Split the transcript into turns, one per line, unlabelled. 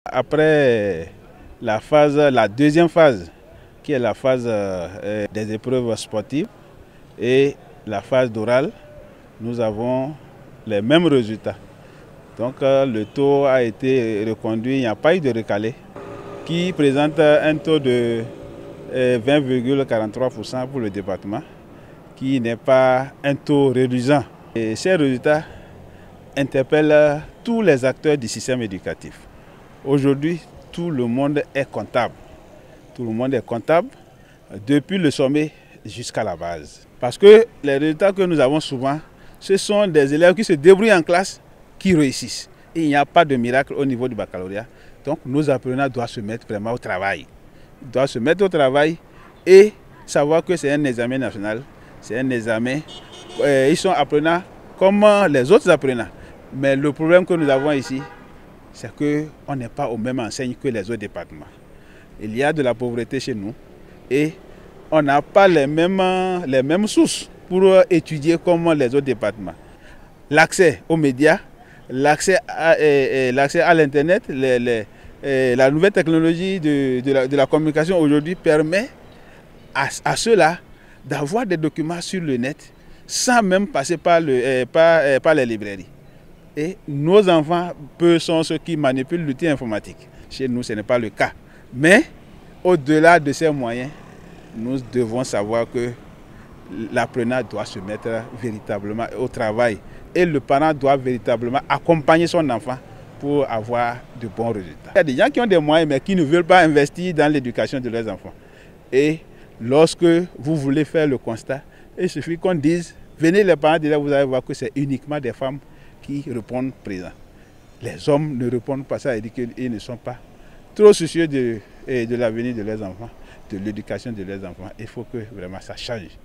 Après la deuxième phase, qui est la phase des épreuves sportives et la phase d'oral, nous avons les mêmes résultats. Donc le taux a été reconduit, il n'y a pas eu de recalé, qui présente un taux de 20,43% pour le département, qui n'est pas un taux réduisant. Et ces résultats interpellent tous les acteurs du système éducatif. Aujourd'hui, tout le monde est comptable. Tout le monde est comptable, depuis le sommet jusqu'à la base. Parce que les résultats que nous avons souvent, ce sont des élèves qui se débrouillent en classe, qui réussissent. Et il n'y a pas de miracle au niveau du baccalauréat. Donc nos apprenants doivent se mettre vraiment au travail. Ils doivent se mettre au travail et savoir que c'est un examen national. C'est un examen. Ils sont apprenants comme les autres apprenants. Mais le problème que nous avons ici, c'est qu'on n'est pas aux mêmes enseignes que les autres départements. Il y a de la pauvreté chez nous et on n'a pas les mêmes sources pour étudier comme les autres départements. L'accès aux médias, l'accès à l'Internet, la nouvelle technologie de la communication aujourd'hui permet à ceux-là d'avoir des documents sur le net sans même passer par les librairies. Et nos enfants sont ceux qui manipulent l'outil informatique. Chez nous, ce n'est pas le cas. Mais au-delà de ces moyens, nous devons savoir que l'apprenant doit se mettre véritablement au travail. Et le parent doit véritablement accompagner son enfant pour avoir de bons résultats. Il y a des gens qui ont des moyens mais qui ne veulent pas investir dans l'éducation de leurs enfants. Et lorsque vous voulez faire le constat, il suffit qu'on dise, venez les parents, déjà vous allez voir que c'est uniquement des femmes qui répondent présent. Les hommes ne répondent pas, ça veut dire qu'ils ne sont pas trop soucieux de l'avenir de leurs enfants, de l'éducation de leurs enfants. Il faut que vraiment ça change.